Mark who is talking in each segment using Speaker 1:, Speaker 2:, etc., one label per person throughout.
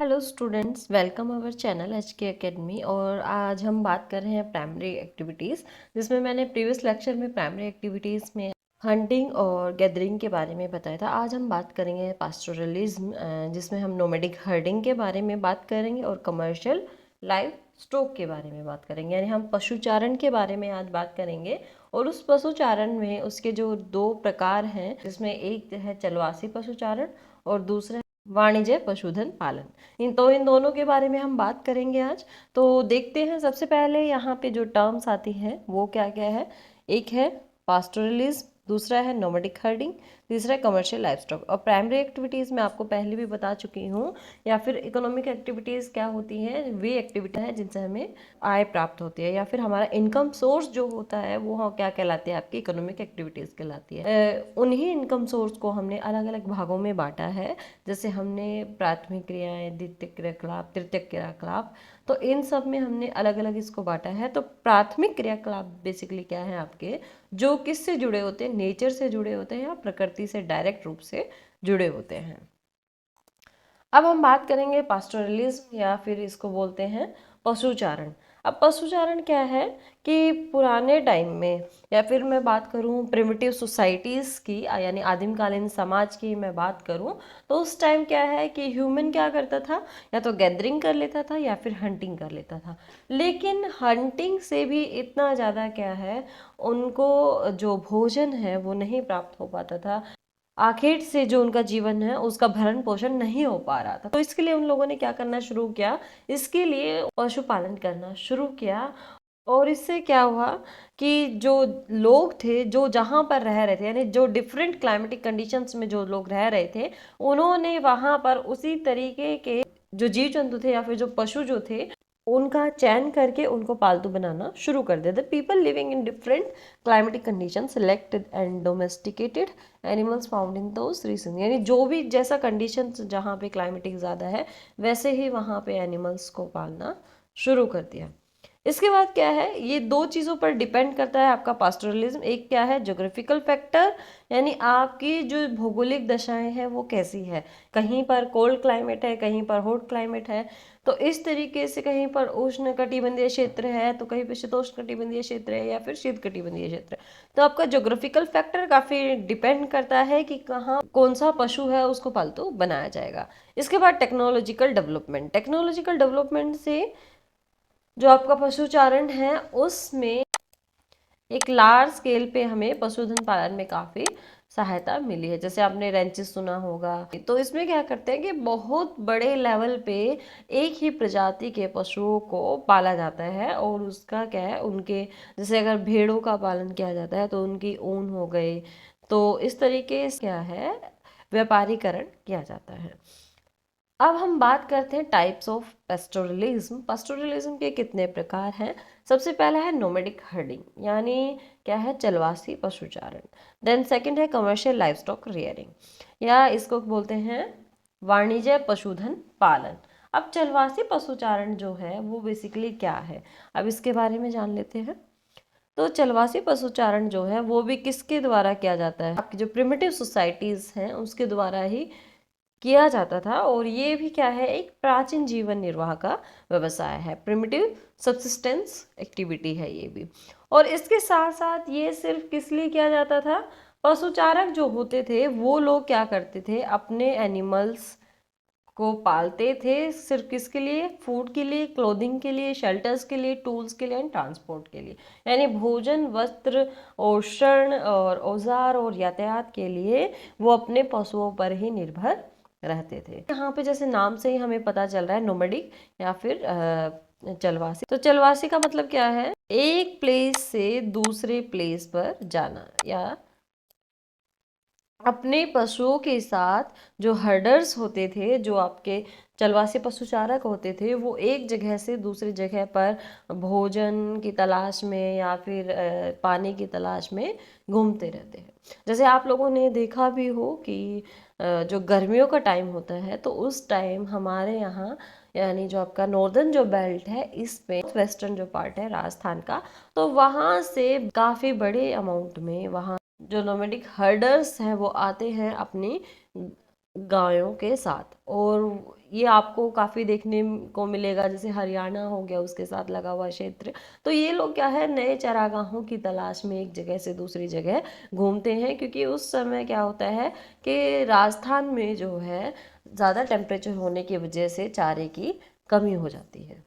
Speaker 1: Hello students, welcome our channel H के academy. और आज हम बात कर रहे हैं प्राइमरी एक्टिविटीज़, जिसमें मैंने प्रीवियस लेक्चर में प्राइमरी एक्टिविटीज़ में हंटिंग और गैदरिंग के बारे में बताया था। आज हम बात करेंगे पास्टोरलिज्म, जिसमें हम नोमैडिक हर्डिंग के बारे में बात करेंगे और कमर्शियल लाइव स्टॉक के बारे में बात करेंगे। यानी हम पशुचारण के बारे में आज बात करेंगे। और उस पशुचारण में उसके जो दो प्रकार हैं, जिसमें एक है चलवासी पशुचारण और दूसरा वाणिज्य पशुधन पालन। इन दोनों के बारे में हम बात करेंगे आज। तो देखते हैं, सबसे पहले यहाँ पे जो टर्म्स आती हैं वो क्या क्या है। एक है पास्टोरलिज्म, दूसरा है नोमैडिक हर्डिंग, तीसरा है कमर्शियल लाइवस्टॉक। और प्राइमरी एक्टिविटीज़ में आपको पहले भी बता चुकी हूँ, या फिर इकोनॉमिक एक्टिविटीज़ क्या होती हैं, वे एक्टिविटी है जिनसे हमें आय प्राप्त होती है, या फिर हमारा इनकम सोर्स जो होता है वो क्या कहलाती है, आपकी इकोनॉमिक एक्टिविटीज़ कहलाती है। उन्हीं इनकम सोर्स को हमने अलग अलग भागों में बांटा है। जैसे हमने प्राथमिक क्रियाएं, द्वितीयक क्रियाकलाप, तृतीयक क्रियाकलाप, तो इन सब में हमने अलग अलग इसको बांटा है। तो प्राथमिक क्रियाकलाप बेसिकली क्या है आपके, जो किससे जुड़े होते हैं, नेचर से जुड़े होते हैं या प्रकृति से डायरेक्ट रूप से जुड़े होते हैं। अब हम बात करेंगे पास्टोरलिज्म, या फिर इसको बोलते हैं पशुचारण। अब पशुचारण क्या है कि पुराने टाइम में, या फिर मैं बात करूं प्रिमिटिव सोसाइटीज़ की, यानी आदिमकालीन समाज की मैं बात करूं, तो उस टाइम क्या है कि ह्यूमन क्या करता था, या तो गैदरिंग कर लेता था या फिर हंटिंग कर लेता था। लेकिन हंटिंग से भी इतना ज़्यादा क्या है, उनको जो भोजन है वो नहीं प्राप्त हो पाता था। आखिर से जो उनका जीवन है उसका भरण पोषण नहीं हो पा रहा था। तो इसके लिए उन लोगों ने क्या करना शुरू किया, इसके लिए पशुपालन करना शुरू किया। और इससे क्या हुआ कि जो लोग थे, जो जहाँ पर रह रहे थे, यानी जो डिफरेंट क्लाइमेटिक कंडीशंस में जो लोग रह रहे थे, उन्होंने वहाँ पर उसी तरीके के जो जीव जंतु थे या फिर जो पशु जो थे, उनका चयन करके उनको पालतू बनाना शुरू कर दिया। The people living in different climatic condition selected and domesticated animals found in those region. यानी जो भी जैसा कंडीशन जहाँ पे क्लाइमेटिक ज़्यादा है, वैसे ही वहाँ पे एनिमल्स को पालना शुरू कर दिया। इसके बाद क्या है, ये दो चीज़ों पर डिपेंड करता है आपका पास्टोरलिज्म। एक क्या है, ज्योग्राफिकल फैक्टर, यानी आपकी जो भौगोलिक दशाएं हैं वो कैसी है। कहीं पर कोल्ड क्लाइमेट है, कहीं पर हॉट क्लाइमेट है, तो इस तरीके से कहीं पर उष्ण कटिबंधीय क्षेत्र है तो कहीं पर शीतोष्ण कटिबंधीय क्षेत्र है या फिर शीत कटिबंधीय क्षेत्र है। तो आपका ज्योग्राफिकल फैक्टर काफ़ी डिपेंड करता है कि कहाँ कौन सा पशु है उसको पालतू बनाया जाएगा। इसके बाद टेक्नोलॉजिकल डेवलपमेंट से जो आपका पशुचारण है उसमें एक लार्ज स्केल पे हमें पशुधन पालन में काफ़ी सहायता मिली है। जैसे आपने रेंचेस सुना होगा, तो इसमें क्या करते हैं कि बहुत बड़े लेवल पे एक ही प्रजाति के पशुओं को पाला जाता है। और उसका क्या है, उनके जैसे अगर भेड़ों का पालन किया जाता है तो उनकी ऊन हो गई, तो इस तरीके से क्या है, व्यापारीकरण किया जाता है। अब हम बात करते हैं टाइप्स ऑफ पेस्टोरलिज्म। पेस्टोरलिज्म के कितने प्रकार हैं। सबसे पहला है नोमैडिक हर्डिंग, यानी क्या है, चलवासी पशुचारण। देन सेकंड है कमर्शियल लाइवस्टॉक रियरिंग, या इसको बोलते हैं वाणिज्य पशुधन पालन। अब चलवासी पशुचारण जो है वो बेसिकली क्या है, अब इसके बारे में जान लेते हैं। तो चलवासी पशुचारण जो है वो भी किसके द्वारा किया जाता है, आपकी जो प्रिमिटिव सोसाइटीज हैं उसके द्वारा ही किया जाता था। और ये भी क्या है, एक प्राचीन जीवन निर्वाह का व्यवसाय है, प्रिमिटिव सब्सिस्टेंस एक्टिविटी है ये भी। और इसके साथ साथ ये सिर्फ किस लिए किया जाता था, पशुचारक जो होते थे वो लोग क्या करते थे, अपने एनिमल्स को पालते थे सिर्फ किसके लिए, फूड के लिए, क्लोथिंग के लिए, शेल्टर्स के लिए, टूल्स के लिए एंड ट्रांसपोर्ट के लिए। यानी भोजन, वस्त्र, औषण और औजार और यातायात के लिए वो अपने पशुओं पर ही निर्भर रहते थे। यहाँ पे जैसे नाम से ही हमें पता चल रहा है, नोमैडिक या फिर चलवासी। तो चलवासी का मतलब क्या है, एक प्लेस से दूसरे प्लेस पर जाना, या अपने पशुओं के साथ जो हर्डर्स होते थे, जो आपके चलवासी पशुचारक होते थे, वो एक जगह से दूसरी जगह पर भोजन की तलाश में या फिर पानी की तलाश में घूमते रहते हैं। जैसे आप लोगों ने देखा भी हो कि जो गर्मियों का टाइम होता है तो उस टाइम हमारे यहाँ, यानी जो आपका नॉर्दर्न जो बेल्ट है, इसमें वेस्टर्न जो पार्ट है राजस्थान का, तो वहाँ से काफ़ी बड़े अमाउंट में वहाँ जो नोमैडिक हर्डर्स हैं वो आते हैं अपनी गायों के साथ। और ये आपको काफ़ी देखने को मिलेगा, जैसे हरियाणा हो गया उसके साथ लगा हुआ क्षेत्र। तो ये लोग क्या है, नए चरागाहों की तलाश में एक जगह से दूसरी जगह घूमते हैं, क्योंकि उस समय क्या होता है कि राजस्थान में जो है ज़्यादा टेम्परेचर होने की वजह से चारे की कमी हो जाती है।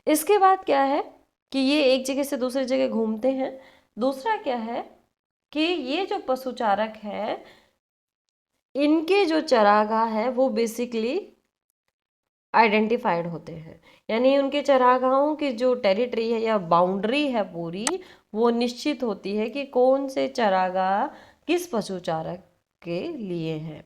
Speaker 1: इसके बाद क्या है कि ये एक जगह से दूसरी जगह घूमते हैं। दूसरा क्या है कि ये जो पशुचारक है, इनके जो चरागाह है वो बेसिकली आइडेंटिफाइड होते हैं, यानी उनके चरागाहों की जो टेरिटरी है या बाउंड्री है पूरी, वो निश्चित होती है कि कौन से चरागाह किस पशुचारक के लिए हैं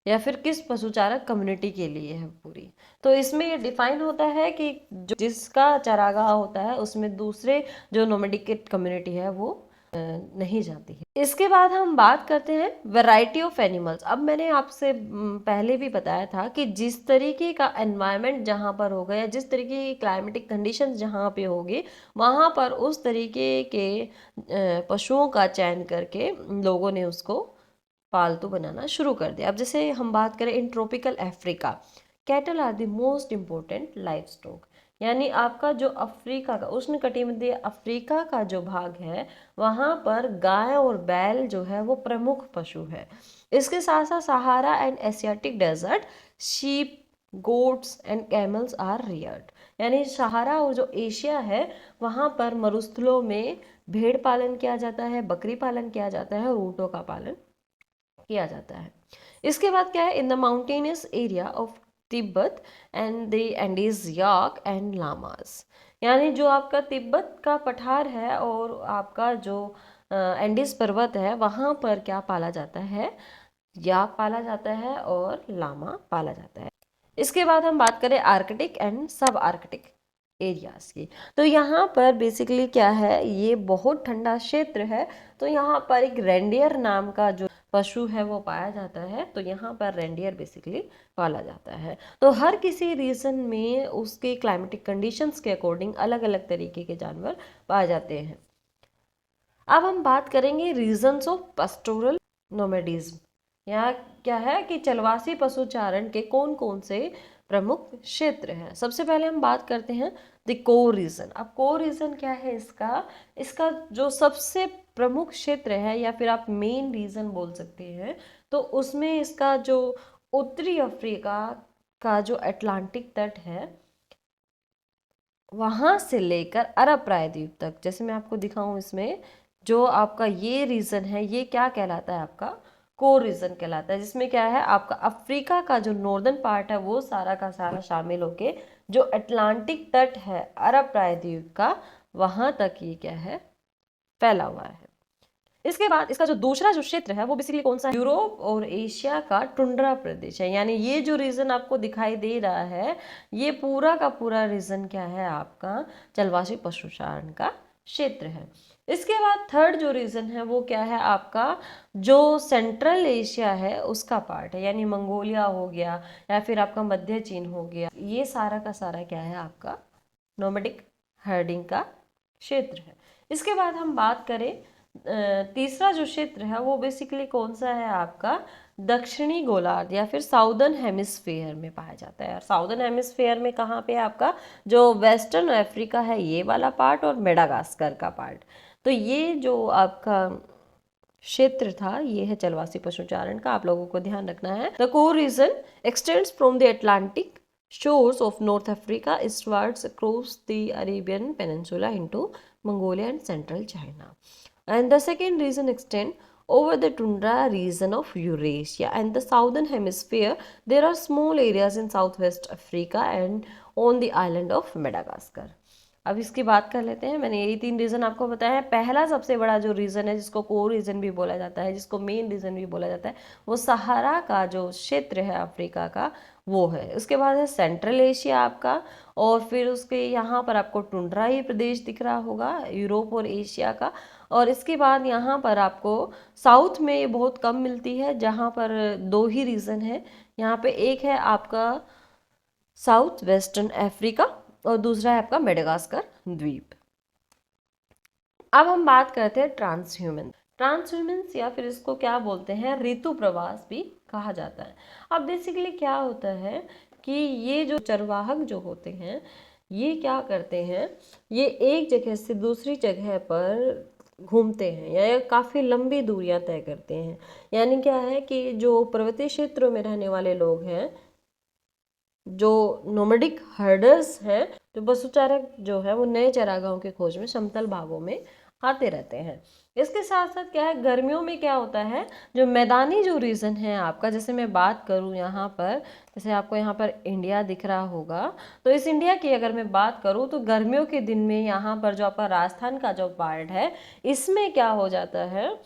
Speaker 1: या फिर किस पशुचारक कम्युनिटी के लिए है पूरी। तो इसमें ये डिफाइन होता है कि जो जिसका चरागाह होता है उसमें दूसरे जो नोमैडिक कम्युनिटी है वो नहीं जाती है। इसके बाद हम बात करते हैं वैरायटी ऑफ एनिमल्स। अब मैंने आपसे पहले भी बताया था कि जिस तरीके का एनवायरनमेंट जहाँ पर होगा या जिस तरीके की क्लाइमेटिक कंडीशंस जहाँ पे होगी, वहाँ पर उस तरीके के पशुओं का चयन करके लोगों ने उसको पालतू बनाना शुरू कर दिया। अब जैसे हम बात करें in tropical Africa, cattle are the most important livestock, यानी आपका जो अफ्रीका का उष्णकटिबंधीय अफ्रीका का जो भाग है वहाँ पर गाय और बैल जो है वो प्रमुख पशु है। इसके साथ साथ Sahara and Asiatic desert sheep goats and camels are reared, यानी सहारा और जो एशिया है वहाँ पर मरुस्थलों में भेड़ पालन किया जाता है, बकरी पालन किया जाता है और ऊँटों का पालन किया जाता है। इसके बाद क्या है, in the mountainous area of Tibet and the Andes yak and llamas, यानी जो आपका तिब्बत का पठार है और आपका जो एंडीज पर्वत है वहाँ पर क्या पाला जाता है, याक पाला जाता है और लामा पाला जाता है। इसके बाद हम बात करें आर्कटिक एंड सब आर्कटिक एरियाज की, तो यहाँ पर बेसिकली क्या है, ये बहुत ठंडा क्षेत्र है, तो यहाँ पर एक रेंडियर नाम का जो पशु है वो पाया जाता है, तो यहाँ पर रेंडियर बेसिकली पाला जाता है। तो हर किसी रीजन में उसके क्लाइमेटिक कंडीशंस के अकॉर्डिंग अलग अलग तरीके के जानवर पाए जाते हैं। अब हम बात करेंगे रीजन्स ऑफ पास्टोरल नोमैडिज्म। यहाँ क्या है कि चलवासी पशुचारण के कौन कौन से प्रमुख क्षेत्र हैं। सबसे पहले हम बात करते हैं द कोर रीजन। अब कोर रीजन क्या है, इसका इसका जो सबसे प्रमुख क्षेत्र है या फिर आप मेन रीजन बोल सकते हैं, तो उसमें इसका जो उत्तरी अफ्रीका का जो अटलांटिक तट है वहां से लेकर अरब प्रायद्वीप तक, जैसे मैं आपको दिखाऊं इसमें जो आपका ये रीजन है ये क्या कहलाता है, आपका कोर रीजन कहलाता है, जिसमें क्या है आपका अफ्रीका का जो नॉर्दर्न पार्ट है वो सारा का सारा शामिल होके जो अटलांटिक तट है अरब प्रायद्वीप का वहां तक ये क्या है फैला हुआ है। इसके बाद इसका जो दूसरा जो क्षेत्र है वो बेसिकली कौन सा है, यूरोप और एशिया का टुंड्रा प्रदेश है, यानी ये जो रीजन आपको दिखाई दे रहा है ये पूरा का पूरा रीजन क्या है, आपका चलवासी पशुचारण का क्षेत्र है। इसके बाद थर्ड जो रीजन है वो क्या है, आपका जो सेंट्रल एशिया है उसका पार्ट है, यानी मंगोलिया हो गया या फिर आपका मध्य चीन हो गया, ये सारा का सारा क्या है आपका नोमैडिक हर्डिंग का क्षेत्र है। इसके बाद हम बात करें तीसरा जो क्षेत्र है वो बेसिकली कौन सा है, आपका दक्षिणी गोलार्ध या फिर साउदर्न हेमिस्फेयर में पाया जाता है। साउदर्न हेमिस्फेयर में कहाँ पे आपका जो वेस्टर्न अफ्रीका है ये वाला पार्ट और मेडागास्कर का पार्ट, तो ये जो आपका क्षेत्र था ये है चलवासी पशुचारण का, आप लोगों को ध्यान रखना है। The core region extends from the Atlantic shores of North Africa eastwards across the Arabian Peninsula into Mongolia and central China. And the second region extend over the tundra region of Eurasia and the southern hemisphere. There are small areas in southwest Africa and on the island of Madagascar. अब इसकी बात कर लेते हैं। मैंने यही 3 reason आपको बताया है। पहला सबसे बड़ा जो रीजन है जिसको कोर रीजन भी बोला जाता है, जिसको मेन रीजन भी बोला जाता है, वो सहारा का जो क्षेत्र है अफ्रीका का वो है। उसके बाद है सेंट्रल एशिया आपका, और फिर उसके यहाँ पर आपको टुंड्रा ही प्रदेश दिख रहा होगा यूरोप और एशिया का। और इसके बाद यहाँ पर आपको साउथ में ये बहुत कम मिलती है, जहाँ पर 2 ही रीजन है। यहाँ पे एक है आपका साउथ वेस्टर्न अफ्रीका और दूसरा है आपका मेडागास्कर द्वीप। अब हम बात करते हैं ट्रांसह्यूमन। ट्रांसह्यूमन्स या फिर इसको क्या बोलते हैं ऋतु प्रवास भी कहा जाता है। अब बेसिकली क्या होता है कि ये जो चरवाहक जो होते हैं ये क्या करते हैं, ये एक जगह से दूसरी जगह पर घूमते हैं या काफ़ी लंबी दूरियां तय करते हैं। यानी क्या है कि जो पर्वतीय क्षेत्रों में रहने वाले लोग हैं, जो नोमैडिक हर्डर्स हैं, जो पशुचारक जो है वो नए चरागाहों की खोज में समतल भागों में आते रहते हैं। इसके साथ साथ क्या है, गर्मियों में क्या होता है, जो मैदानी जो रीजन है आपका, जैसे मैं बात करूं यहाँ पर, जैसे आपको यहाँ पर इंडिया दिख रहा होगा, तो इस इंडिया की अगर मैं बात करूं तो गर्मियों के दिन में यहाँ पर जो आपका राजस्थान का जो पार्ट है, इसमें क्या हो जाता है,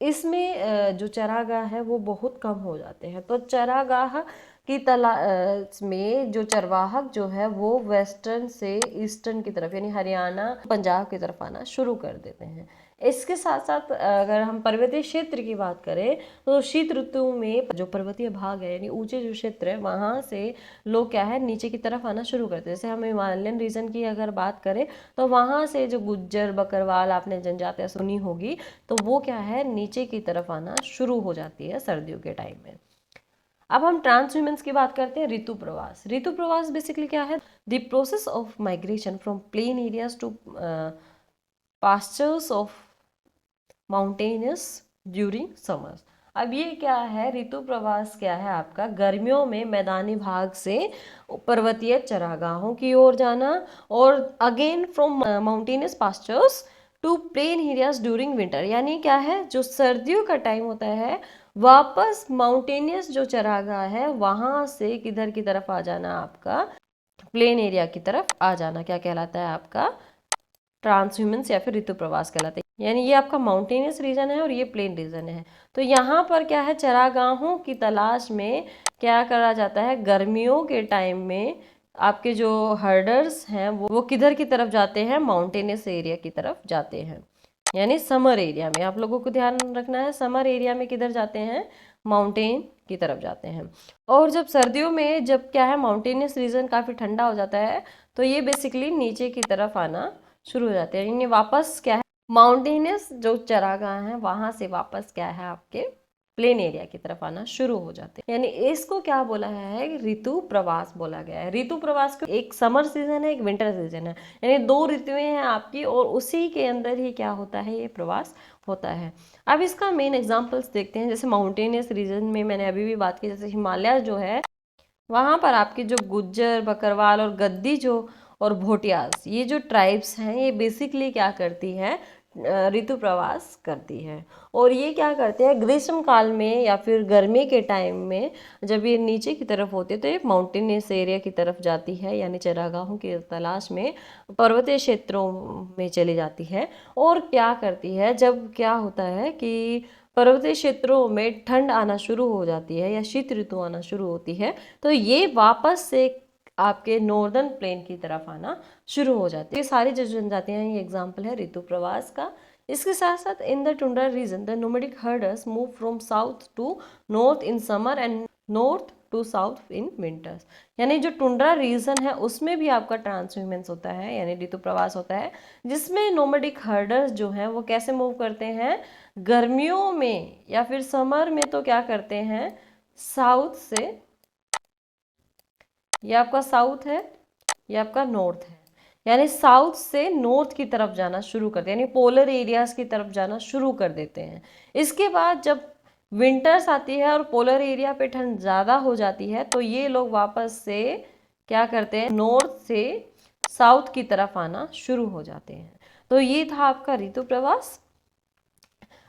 Speaker 1: इसमें जो चरागाह है वो बहुत कम हो जाते हैं। तो चरागाह की तलाश में जो चरवाहक जो है वो वेस्टर्न से ईस्टर्न की तरफ यानी हरियाणा पंजाब की तरफ आना शुरू कर देते हैं। इसके साथ साथ अगर हम पर्वतीय क्षेत्र की बात करें तो शीत ऋतु में जो पर्वतीय भाग है यानी ऊंचे जो क्षेत्र है वहाँ से लोग क्या है नीचे की तरफ आना शुरू करते हैं। जैसे हम हिमालयन रीजन की अगर बात करें तो वहाँ से जो गुज्जर बकरवाल आपने जनजातियाँ सुनी होगी, तो वो क्या है नीचे की तरफ आना शुरू हो जाती है सर्दियों के टाइम में। अब हम ट्रांसह्यूमेंस की बात करते हैं, ऋतु प्रवास। ऋतु प्रवास बेसिकली क्या है, the process of migration from plain areas to pastures of mountainous during summers. अब ये क्या है, ऋतु प्रवास क्या है आपका, गर्मियों में मैदानी भाग से पर्वतीय चरागाहों की ओर जाना, और again from mountainous pastures to plain areas during winter. यानी क्या है, जो सर्दियों का टाइम होता है वापस माउंटेनियस जो चरागाह है वहां से किधर की तरफ आ जाना, आपका प्लेन एरिया की तरफ आ जाना, क्या कहलाता है आपका ट्रांसह्यूमेंस या फिर ऋतु प्रवास कहलाते हैं। यानी ये आपका माउंटेनियस रीजन है और ये प्लेन रीजन है। तो यहाँ पर क्या है, चरागाहों की तलाश में क्या करा जाता है, गर्मियों के टाइम में आपके जो हर्डर्स हैं वो किधर की तरफ जाते हैं, माउंटेनियस एरिया की तरफ जाते हैं। यानी समर एरिया में आप लोगों को ध्यान रखना है, समर एरिया में किधर जाते हैं, माउंटेन की तरफ जाते हैं। और जब सर्दियों में जब क्या है माउंटेनियस रीजन काफ़ी ठंडा हो जाता है तो ये बेसिकली नीचे की तरफ आना शुरू हो जाते हैं। यानी वापस क्या है, माउंटेनियस जो चरागाह हैं वहां से वापस क्या है आपके प्लेन एरिया की तरफ आना शुरू हो जाते हैं। यानी इसको क्या बोला है, ऋतु प्रवास बोला गया है। ऋतु प्रवास को एक समर सीजन है, एक विंटर सीजन है, यानी दो ऋतुएं हैं आपकी, और उसी के अंदर ही क्या होता है, ये प्रवास होता है। अब इसका मेन एग्जांपल्स देखते हैं। जैसे माउंटेनियस रीजन में मैंने अभी भी बात की, जैसे हिमालय जो है वहाँ पर आपके जो गुज्जर बकरवाल और गद्दी जो और भोटियास, ये जो ट्राइब्स हैं ये बेसिकली क्या करती हैं, ऋतु प्रवास करती है। और ये क्या करते हैं, ग्रीष्म काल में या फिर गर्मी के टाइम में जब ये नीचे की तरफ होते हैं तो ये माउंटेनियस एरिया की तरफ जाती है, यानी चरागाहों की तलाश में पर्वतीय क्षेत्रों में चली जाती है। और क्या करती है, जब क्या होता है कि पर्वतीय क्षेत्रों में ठंड आना शुरू हो जाती है या शीत ऋतु आना शुरू होती है, तो ये वापस से आपके नॉर्दर्न प्लेन की तरफ आना शुरू हो जाती है। ये सारी जो जनजातियां हैं ये एग्जाम्पल है ऋतु प्रवास का। इसके साथ साथ in the tundra region the nomadic herders move from south to north in summer and north to south in winters. यानी जो टुंड्रा रीजन है उसमें भी आपका ट्रांसह्यूमेंस होता है, यानी ऋतु प्रवास होता है, जिसमें नोमैडिक हर्डर्स जो हैं वो कैसे मूव करते हैं, गर्मियों में या फिर समर में तो क्या करते हैं, साउथ से, ये आपका साउथ है, ये आपका नॉर्थ है, यानी साउथ से नॉर्थ की तरफ जाना शुरू करते हैं, यानी पोलर एरियाज की तरफ जाना शुरू कर देते हैं। इसके बाद जब विंटर्स आती है और पोलर एरिया पे ठंड ज़्यादा हो जाती है तो ये लोग वापस से क्या करते हैं, नॉर्थ से साउथ की तरफ आना शुरू हो जाते हैं। तो ये था आपका ऋतु प्रवास।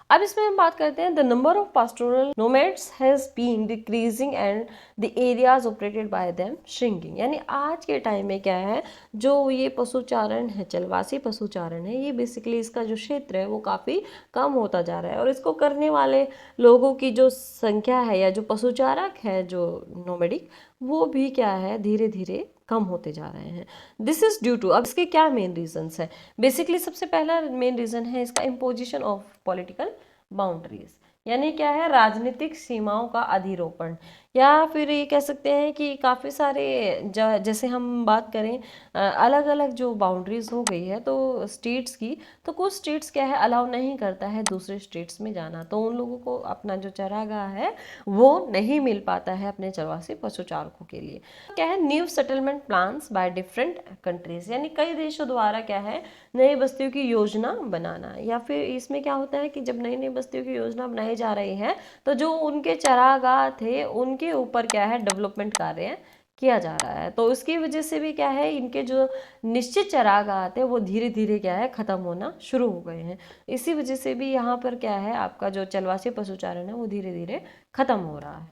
Speaker 1: अब इसमें हम बात करते हैं the number of pastoral nomads has been decreasing and the areas operated by them shrinking. यानी आज के टाइम में क्या है, जो ये पशुचारण है, चलवासी पशुचारण है, ये बेसिकली इसका जो क्षेत्र है वो काफ़ी कम होता जा रहा है, और इसको करने वाले लोगों की जो संख्या है या जो पशुचारक है जो नोमैडिक, वो भी क्या है धीरे धीरे कम होते जा रहे हैं। दिस इज ड्यू टू, अब इसके क्या मेन रीजंस हैं, बेसिकली सबसे पहला मेन रीजन है इसका इम्पोजिशन ऑफ पॉलिटिकल बाउंड्रीज। यानी क्या है, राजनीतिक सीमाओं का अधिरोपण। या फिर ये कह सकते हैं कि काफ़ी सारे जैसे हम बात करें अलग अलग जो बाउंड्रीज हो गई है तो स्टेट्स की, तो कुछ स्टेट्स क्या है अलाउ नहीं करता है दूसरे स्टेट्स में जाना, तो उन लोगों को अपना जो चरागाह है वो नहीं मिल पाता है अपने चरवासी पशु चारकों के लिए। क्या है new settlement plans by different countries, यानी कई देशों द्वारा क्या है नई बस्तियों की योजना बनाना, या फिर इसमें क्या होता है कि जब नई नई बस्तियों की योजना बनाई जा रही है तो जो उनके चरागाह थे उनके ऊपर क्या है डेवलपमेंट कार्य किया जा रहा है, तो उसकी वजह से भी क्या है इनके जो निश्चित चरागाह थे वो धीरे धीरे क्या है खत्म होना शुरू हो गए हैं। इसी वजह से भी यहाँ पर क्या है आपका जो चलवासी पशुचारण है वो धीरे धीरे खत्म हो रहा है।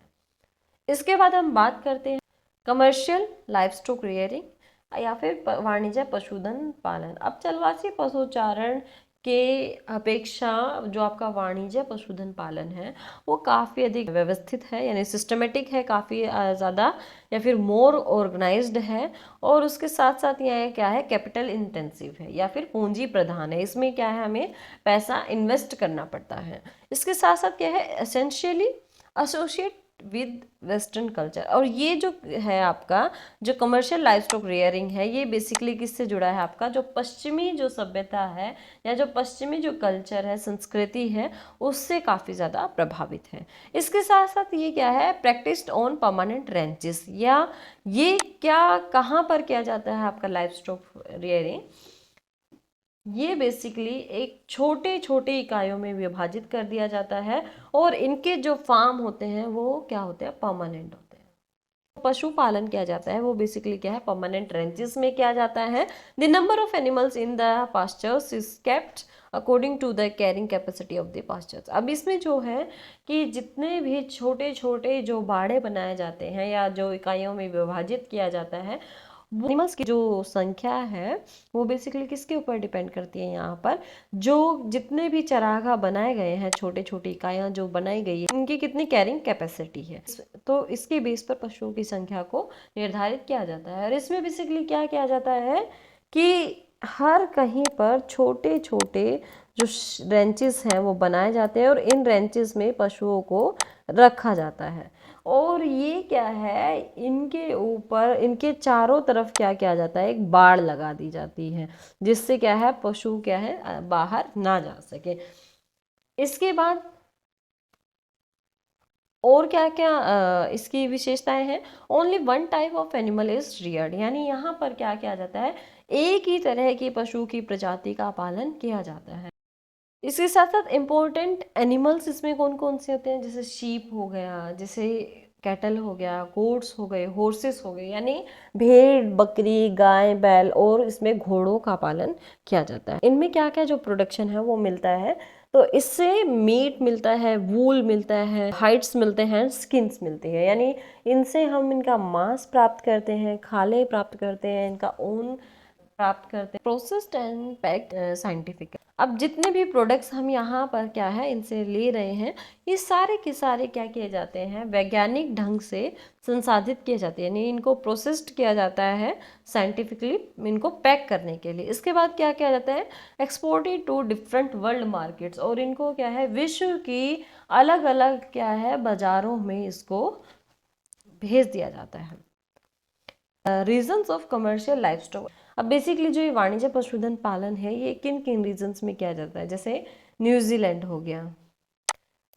Speaker 1: इसके बाद हम बात करते हैं कमर्शियल लाइवस्टॉक रियरिंग या फिर वाणिज्य पशुधन पालन। अब चलवासी पशुचारण के अपेक्षा जो आपका वाणिज्य पशुधन पालन है वो काफ़ी अधिक व्यवस्थित है, यानी सिस्टमेटिक है, काफ़ी ज़्यादा या फिर मोर ऑर्गेनाइज्ड है, और उसके साथ साथ यह क्या है कैपिटल इंटेंसिव है या फिर पूंजी प्रधान है। इसमें क्या है हमें पैसा इन्वेस्ट करना पड़ता है। इसके साथ साथ क्या है essentially associate with western culture, और ये जो है आपका जो कमर्शियल लाइवस्टॉक रेयरिंग है ये बेसिकली किससे जुड़ा है आपका जो पश्चिमी जो सभ्यता है या जो पश्चिमी जो कल्चर है संस्कृति है उससे काफ़ी ज़्यादा प्रभावित है। इसके साथ साथ ये क्या है प्रैक्टिस्ड ऑन परमानेंट रेंचेस, या ये क्या कहाँ पर किया जाता है आपका लाइवस्टॉक रेयरिंग, ये बेसिकली एक छोटे छोटे इकाइयों में विभाजित कर दिया जाता है और इनके जो फार्म होते हैं वो क्या होते हैं परमानेंट होते हैं। पशुपालन किया जाता है वो बेसिकली क्या है परमानेंट रेंचेस में किया जाता है। The number of animals in the pastures is kept according to the carrying capacity of the pastures. अब इसमें जो है कि जितने भी छोटे छोटे जो बाड़े बनाए जाते हैं या जो इकाइयों में विभाजित किया जाता है एनिमल्स की जो संख्या है वो बेसिकली किसके ऊपर डिपेंड करती है, यहाँ पर जो जितने भी चरागाह बनाए गए हैं छोटे छोटी इकाइयाँ जो बनाई गई है इनकी कितनी कैरिंग कैपेसिटी है, तो इसके बेस पर पशुओं की संख्या को निर्धारित किया जाता है। और इसमें बेसिकली क्या किया जाता है कि हर कहीं पर छोटे छोटे जो रेंचेस हैं वो बनाए जाते हैं और इन रेंचेस में पशुओं को रखा जाता है, और ये क्या है इनके ऊपर इनके चारों तरफ क्या किया जाता है एक बाड़ लगा दी जाती है जिससे क्या है पशु क्या है बाहर ना जा सके। इसके बाद और क्या क्या इसकी विशेषताएं हैं, only one type of animal is Rudyard, यानी यहाँ पर क्या किया जाता है एक ही तरह की पशु की प्रजाति का पालन किया जाता है। इसके साथ साथ इम्पोर्टेंट एनिमल्स इसमें कौन कौन से होते हैं, जैसे शीप हो गया, जैसे कैटल हो गया, गोट्स हो गए, हॉर्सेस हो गए, यानी भेड़ बकरी गाय बैल, और इसमें घोड़ों का पालन किया जाता है। इनमें क्या क्या जो प्रोडक्शन है वो मिलता है, तो इससे मीट मिलता है, वूल मिलता है, हाइड्स मिलते हैं, स्किन्स मिलती है, यानी इनसे हम इनका मांस प्राप्त करते हैं, खाले प्राप्त करते हैं, इनका ऊन प्राप्त करते हैं, प्रोसेस्ड एंड पैक्ड साइंटिफिक। अब जितने भी प्रोडक्ट्स हम यहाँ पर क्या है इनसे ले रहे हैं ये सारे के सारे क्या किए जाते हैं वैज्ञानिक ढंग से संसाधित किए जाते हैं, यानी इनको प्रोसेस्ड किया जाता है साइंटिफिकली इनको पैक करने के लिए। इसके बाद क्या किया जाता है exported to different world markets, और इनको क्या है विश्व की अलग अलग क्या है बाजारों में इसको भेज दिया जाता है। रीजन्स ऑफ कमर्शियल लाइवस्टॉक, अब बेसिकली जो ये वाणिज्य पशुधन पालन है ये किन किन रीजन्स में किया जाता है, जैसे न्यूजीलैंड हो गया,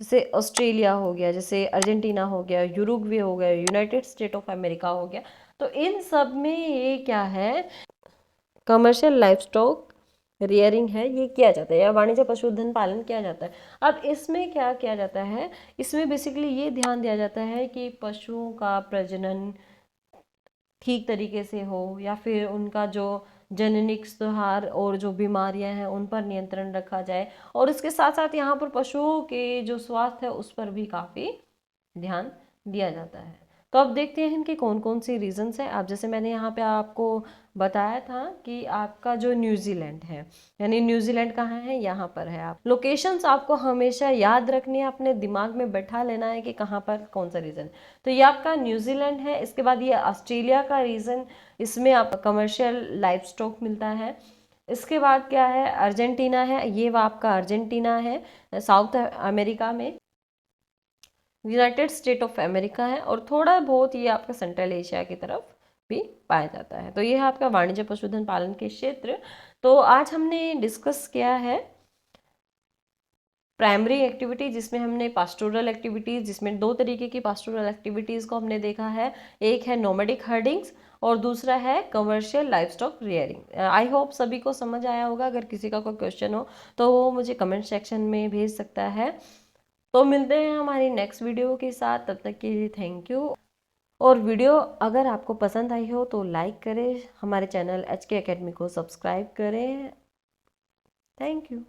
Speaker 1: जैसे ऑस्ट्रेलिया हो गया, जैसे अर्जेंटीना हो गया, यूरुग्वे हो गया, यूनाइटेड स्टेट ऑफ अमेरिका हो गया, तो इन सब में ये क्या है कमर्शियल लाइवस्टॉक रियरिंग है ये किया जाता है या वाणिज्य पशुधन पालन किया जाता है। अब इसमें क्या किया जाता है, इसमें बेसिकली ये ध्यान दिया जाता है कि पशुओं का प्रजनन ठीक तरीके से हो या फिर उनका जो जननिक सुधार और जो बीमारियां हैं उन पर नियंत्रण रखा जाए, और इसके साथ साथ यहाँ पर पशुओं के जो स्वास्थ्य है उस पर भी काफ़ी ध्यान दिया जाता है। तो अब देखते हैं इनके कौन कौन सी रीजंस हैं। अब जैसे मैंने यहाँ पे आपको बताया था कि आपका जो न्यूजीलैंड है, यानी न्यूजीलैंड कहाँ है यहाँ पर है, आप लोकेशंस आपको हमेशा याद रखनी है, अपने दिमाग में बैठा लेना है कि कहाँ पर कौन सा रीजन। तो ये आपका न्यूजीलैंड है। इसके बाद ये ऑस्ट्रेलिया का रीजन, इसमें आप कमर्शियल लाइव स्टॉक मिलता है। इसके बाद क्या है अर्जेंटीना है, ये आपका अर्जेंटीना है साउथ अमेरिका में। यूनाइटेड स्टेट ऑफ अमेरिका है और थोड़ा बहुत ये आपका सेंट्रल एशिया की तरफ भी पाया जाता है। तो ये है आपका वाणिज्य पशुधन पालन के क्षेत्र। तो आज हमने डिस्कस किया है प्राइमरी एक्टिविटी, जिसमें हमने पास्टोरल एक्टिविटीज़, जिसमें दो तरीके की पास्टोरल एक्टिविटीज़ को हमने देखा है। एक है नोमैडिक हर्डिंग्स और दूसरा है commercial livestock rearing. I hope सभी को समझ आया होगा। अगर किसी का कोई क्वेश्चन हो तो वो मुझे कमेंट सेक्शन में भेज सकता है। तो मिलते हैं हमारी नेक्स्ट वीडियो के साथ, तब तक के लिए थैंक यू। और वीडियो अगर आपको पसंद आई हो तो लाइक करें, हमारे चैनल HK एकेडमी को सब्सक्राइब करें। Thank you.